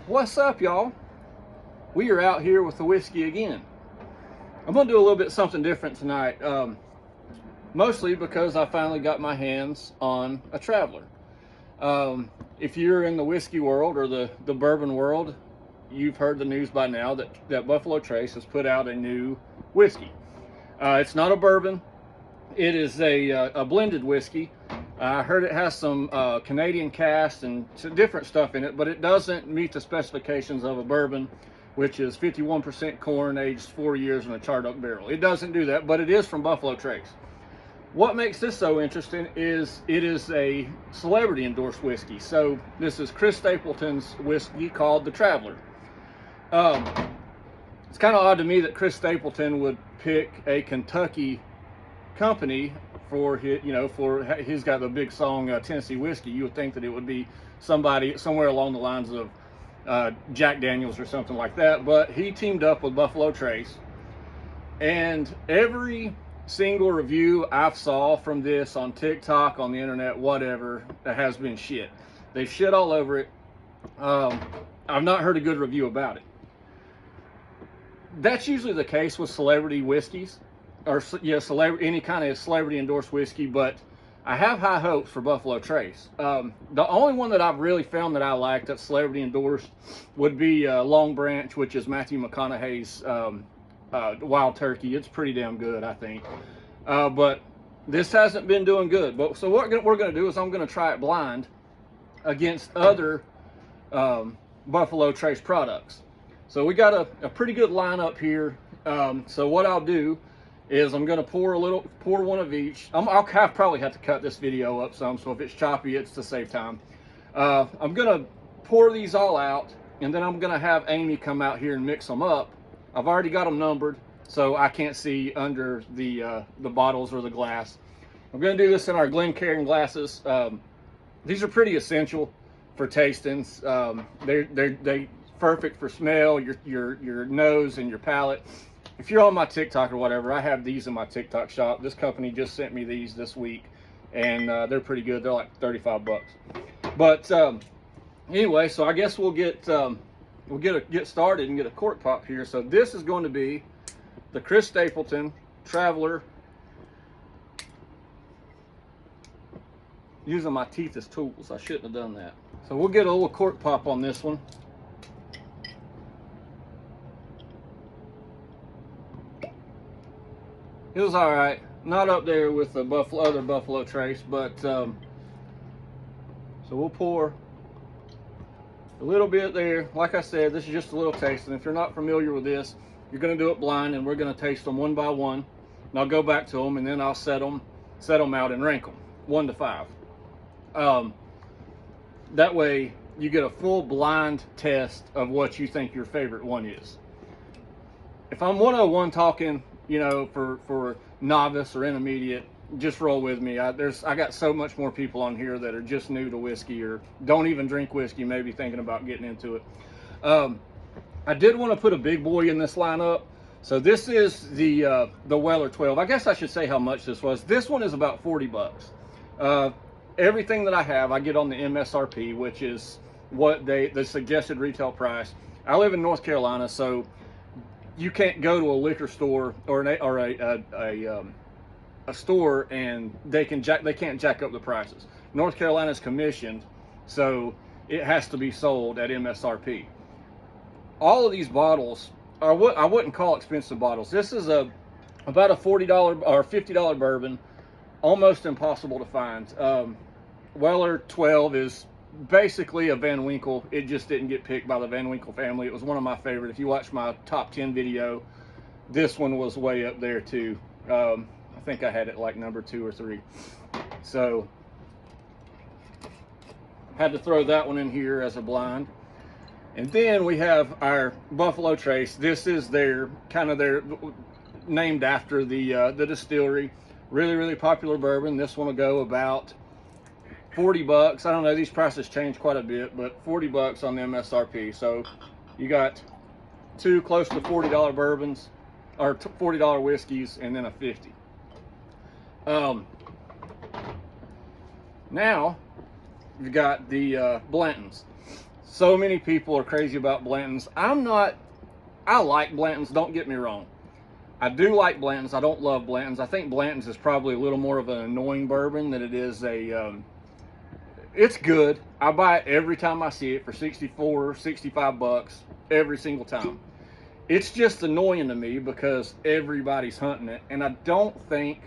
What's up, y'all? We are out here with the whiskey again. I'm gonna do a little bit something different tonight, mostly because I finally got my hands on a Traveler. If you're in the whiskey world or the bourbon world, you've heard the news by now that Buffalo Trace has put out a new whiskey. It's not a bourbon. It is a blended whiskey. I heard it has some Canadian cask and some different stuff in it, but it doesn't meet the specifications of a bourbon, which is 51% corn, aged 4 years in a charred oak barrel. It doesn't do that, but it is from Buffalo Trace. What makes this so interesting is it is a celebrity endorsed whiskey. So this is Chris Stapleton's whiskey called the Traveler. Um, it's kind of odd to me that Chris Stapleton would pick a Kentucky company for his, he's got the big song Tennessee Whiskey. You would think that it would be somebody somewhere along the lines of Jack Daniels or something like that, but he teamed up with Buffalo Trace, and every single review I've saw from this on TikTok, on the internet, whatever, that has been shit. They shit all over it. I've not heard a good review about it. That's usually the case with celebrity whiskeys, or any kind of celebrity endorsed whiskey, but I have high hopes for Buffalo Trace. The only one that I've really found that I like that's celebrity endorsed would be Long Branch, which is Matthew McConaughey's Wild Turkey. It's pretty damn good, I think. But this hasn't been doing good. But so what we're going to do is I'm going to try it blind against other Buffalo Trace products. So we got a pretty good lineup here. So what I'll do is I'm going to pour one of each. I'll probably have to cut this video up some, so if it's choppy, it's to save time. I'm going to pour these all out, and then I'm going to have Amy come out here and mix them up. I've already got them numbered, so I can't see under the bottles or the glass. I'm going to do this in our Glencairn glasses. These are pretty essential for tastings. They're perfect for smell, your nose and your palate. If you're on my TikTok or whatever, I have these in my TikTok shop. This company just sent me these this week, and they're pretty good. They're like 35 bucks. But anyway, so I guess we'll get started and get a cork pop here. So this is going to be the Chris Stapleton Traveler. Using my teeth as tools. I shouldn't have done that. So we'll get a little cork pop on this one. It was all right. Not up there with the other Buffalo Trace, but so we'll pour a little bit there. Like I said, this is just a little taste, and if you're not familiar with this, you're going to do it blind, and we're going to taste them one by one. And I'll go back to them, and then I'll set them out and rank them 1 to 5. That way, you get a full blind test of what you think your favorite one is. If I'm 101 talking, for novice or intermediate, just roll with me. I got so much more people on here that are just new to whiskey or don't even drink whiskey, maybe thinking about getting into it. I did want to put a big boy in this lineup. So this is the Weller 12. I guess I should say how much this was. This one is about 40 bucks. Everything that I have, I get on the MSRP, which is what the suggested retail price. I live in North Carolina, so you can't go to a liquor store or a store and they can't jack up the prices. North Carolina's commissioned, so it has to be sold at MSRP. All of these bottles are what I wouldn't call expensive bottles. This is about a $40 or $50 bourbon, almost impossible to find. Weller 12 is basically a Van Winkle. It just didn't get picked by the Van Winkle family. It was one of my favorite. If you watch my top 10 video, this one was way up there too. I think I had it like number 2 or 3. So had to throw that one in here as a blind. And then we have our Buffalo Trace. This is their named after the distillery. Really, really popular bourbon. This one will go about 40 bucks. I don't know, these prices change quite a bit, but 40 bucks on the MSRP. So you got 2 close to $40 bourbons, or $40 whiskeys, and then a 50. Now you've got the Blantons. So many people are crazy about Blanton's. I'm not. I like Blanton's, don't get me wrong. I do like Blanton's. I don't love Blanton's. I think Blanton's is probably a little more of an annoying bourbon than it is a, it's good. I buy it every time I see it for 64, 65 bucks every single time. It's just annoying to me because everybody's hunting it, and I don't think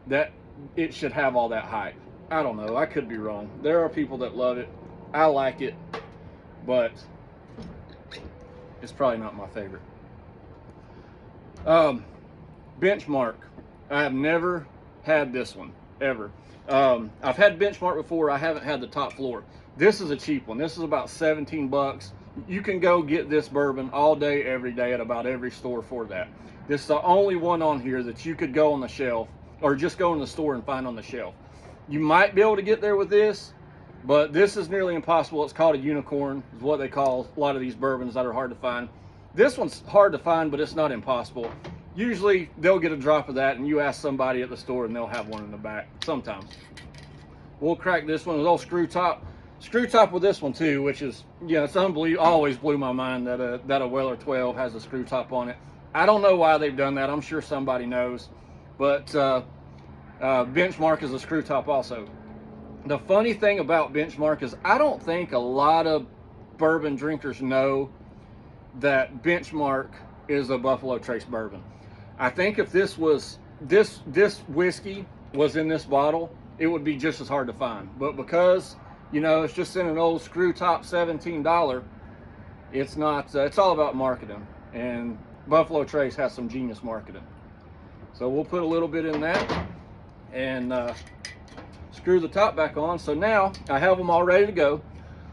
that it should have all that hype. I don't know. I could be wrong. There are people that love it. I like it, but it's probably not my favorite. Benchmark. I have never had this one, ever. I've had Benchmark before. I haven't had the top floor. This is a cheap one. This is about 17 bucks. You can go get this bourbon all day, every day at about every store for that. This is the only one on here that you could go on the shelf or just go in the store and find on the shelf. You might be able to get there with this, but this is nearly impossible. It's called a unicorn, is what they call a lot of these bourbons that are hard to find. This one's hard to find, but it's not impossible. Usually they'll get a drop of that and you ask somebody at the store and they'll have one in the back sometimes. We'll crack this one with old screw top. Screw top with this one too, which is, yeah, it's unbelievable. Always blew my mind that a Weller 12 has a screw top on it. I don't know why they've done that. I'm sure somebody knows, but Benchmark is a screw top also. The funny thing about Benchmark is I don't think a lot of bourbon drinkers know that Benchmark is a Buffalo Trace bourbon. I think if this was this whiskey was in this bottle, it would be just as hard to find. But because, you know, it's just in an old screw top $17, it's not. It's all about marketing, and Buffalo Trace has some genius marketing. So we'll put a little bit in that and screw the top back on. So now I have them all ready to go.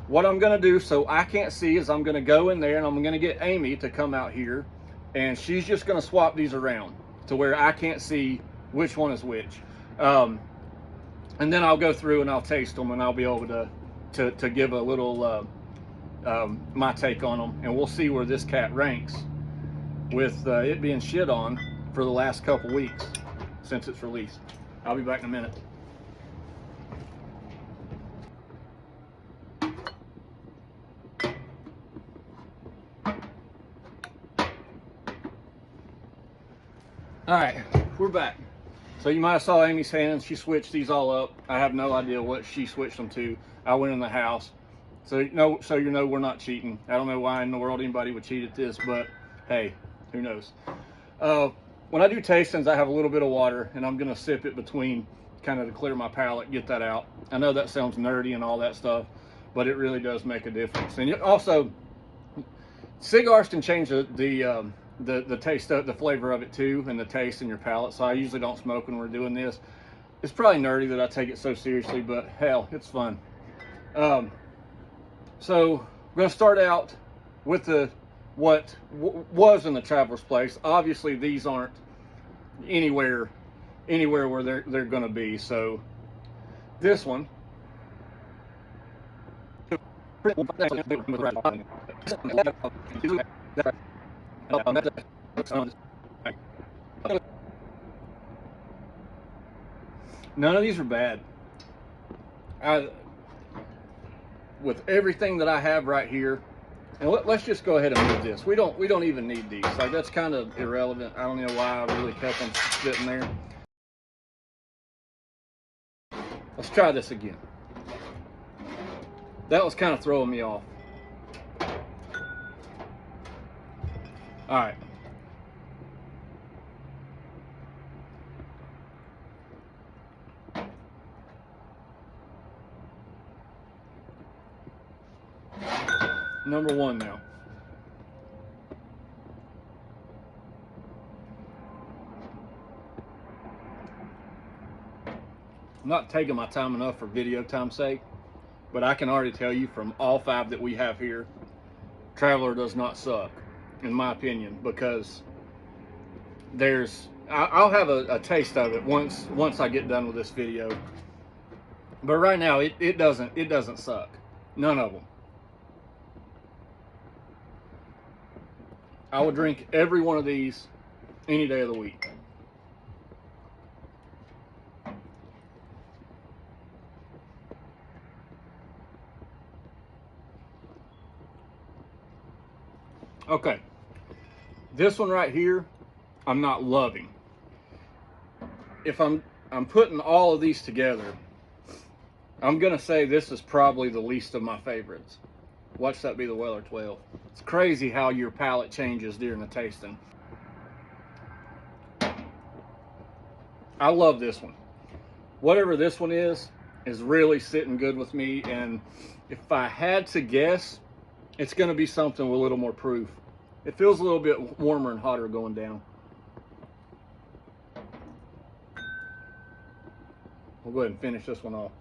What I'm gonna do so I can't see is I'm gonna go in there and I'm gonna get Amy to come out here, and she's just gonna swap these around to where I can't see which one is which. And then I'll go through and I'll taste them and I'll be able to give a little my take on them, and we'll see where this cat ranks with it being shit on for the last couple weeks since its release. I'll be back in a minute. All right, we're back. So you might have saw Amy's hands. She switched these all up. I have no idea what she switched them to. I went in the house. So you know we're not cheating. I don't know why in the world anybody would cheat at this, but hey, who knows? When I do tastings, I have a little bit of water, and I'm gonna sip it between, kind of to clear my palate, get that out. I know that sounds nerdy and all that stuff, but it really does make a difference. And also, cigars can change the taste of the flavor of it too, and the taste in your palate. So I usually don't smoke when we're doing this. It's probably nerdy that I take it so seriously, but hell, it's fun. So we're gonna start out with what was in the Traveler's Place. Obviously these aren't anywhere where they're gonna be. So this one none of these are bad. With everything that I have right here, and let's just go ahead and move this. We don't even need these. Like, that's kind of irrelevant. I don't know why I really kept them sitting there. Let's try this again. That was kind of throwing me off. All right. Number one now. I'm not taking my time enough for video time's sake, but I can already tell you from all 5 that we have here, Traveler does not suck, in my opinion, because I'll have a taste of it once I get done with this video. But right now it doesn't suck. None of them. I would drink every one of these any day of the week. Okay, this one right here, I'm not loving. If I'm putting all of these together, I'm gonna say this is probably the least of my favorites. Watch that be the Weller 12. It's crazy how your palate changes during the tasting. I love this one. Whatever this one is really sitting good with me. And if I had to guess, it's gonna be something with a little more proof. It feels a little bit warmer and hotter going down. We'll go ahead and finish this one off.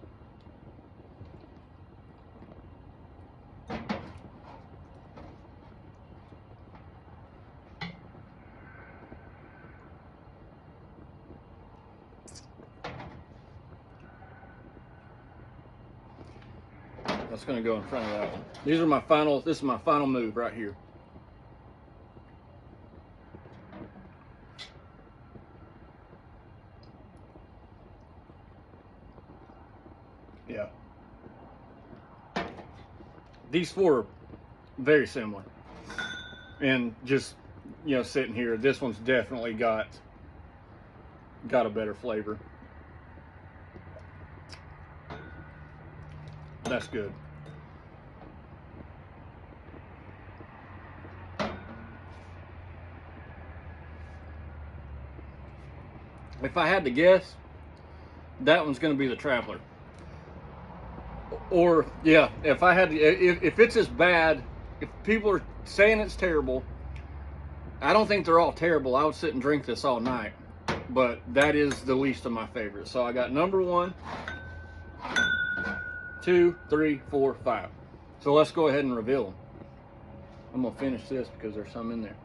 That's going to go in front of that one. These are my final, this is my final move right here. Yeah. These four are very similar. And just, you know, sitting here, this one's definitely got a better flavor. That's good. If I had to guess, that one's going to be the Traveler. Or, yeah, if I had to, if it's as bad, if people are saying it's terrible, I don't think they're all terrible. I would sit and drink this all night. But that is the least of my favorites. So I got number 1, 2, 3, 4, 5. So let's go ahead and reveal them. I'm gonna finish this because there's some in there.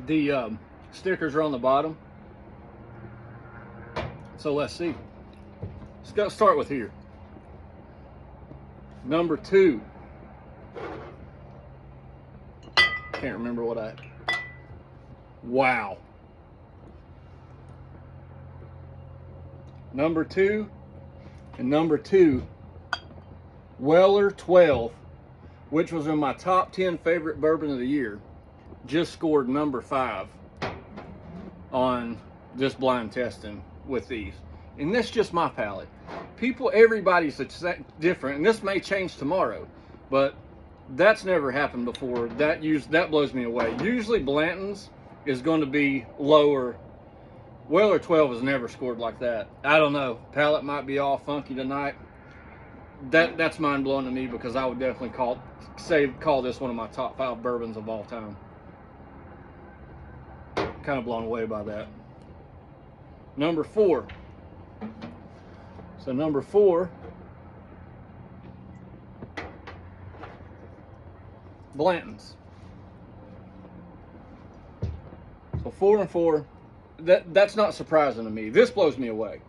The stickers are on the bottom. So let's see. Let's start with here. Number 2. Can't remember what I... Wow. Number 2 and number 2, Weller 12, which was in my top 10 favorite bourbon of the year, just scored number 5 on this blind testing with these. And that's just my palate. Everybody's different, and this may change tomorrow, but that's never happened before. That blows me away. Usually Blanton's is going to be lower. Weller 12 has never scored like that. I don't know. Palate might be all funky tonight. That's mind blowing to me because I would definitely call this one of my top 5 bourbons of all time. Kind of blown away by that. Number 4. So number 4, Blanton's. So 4 and 4. That's not surprising to me. This blows me away.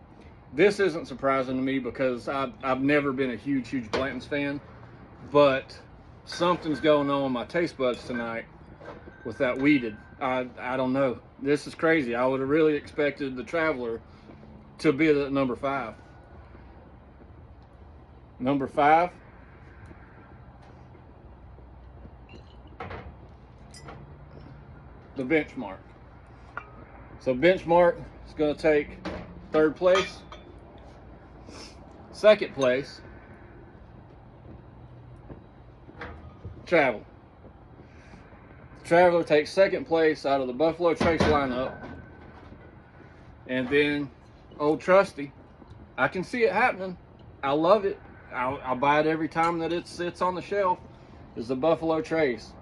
This isn't surprising to me because I've never been a huge Blanton's fan, but something's going on with my taste buds tonight with that wheated. I don't know. This is crazy. I would have really expected the Traveler to be at number 5. Number 5. The Benchmark. So Benchmark is going to take 3rd place. 2nd place, Traveler. Traveler takes 2nd place out of the Buffalo Trace lineup. And then Old Trusty. I can see it happening. I love it. I'll buy it every time that it sits on the shelf. Is the Buffalo Trace.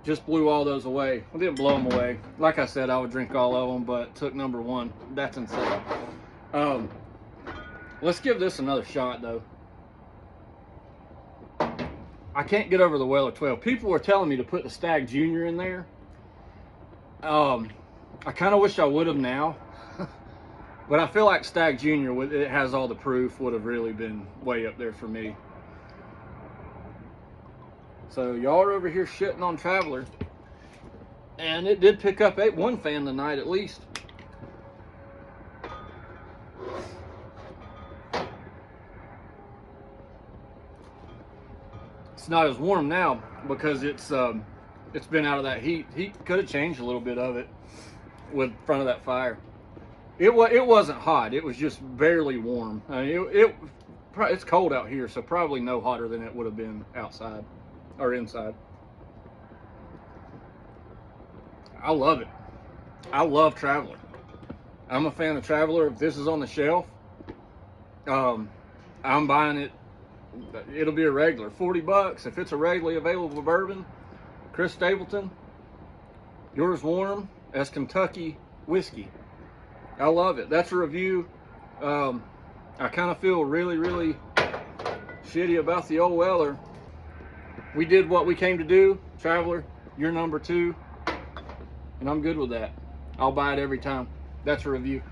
Just blew all those away. I didn't blow them away. Like I said, I would drink all of them, but took number 1. That's insane. Let's give this another shot, though. I can't get over the Weller 12. People were telling me to put the Stag Junior in there. I kind of wish I would have now. But I feel like Stag Junior, it has all the proof, would have really been way up there for me. So y'all are over here shitting on Traveler. And it did pick up one fan tonight at least. It's not as warm now. because it's been out of that heat. Heat could have changed a little bit of it with front of that fire. It wasn't hot. It was just barely warm. I mean, it's cold out here, so probably no hotter than it would have been outside or inside. I love it. I love Traveler. I'm a fan of Traveler. If this is on the shelf, I'm buying it. It'll be a regular $40 if it's a readily available bourbon. Chris Stapleton, yours warm as Kentucky whiskey. I love it. That's a review. I kind of feel really, really shitty about the old Weller. We did what we came to do. Traveler, you're number 2, and I'm good with that. I'll buy it every time. That's a review.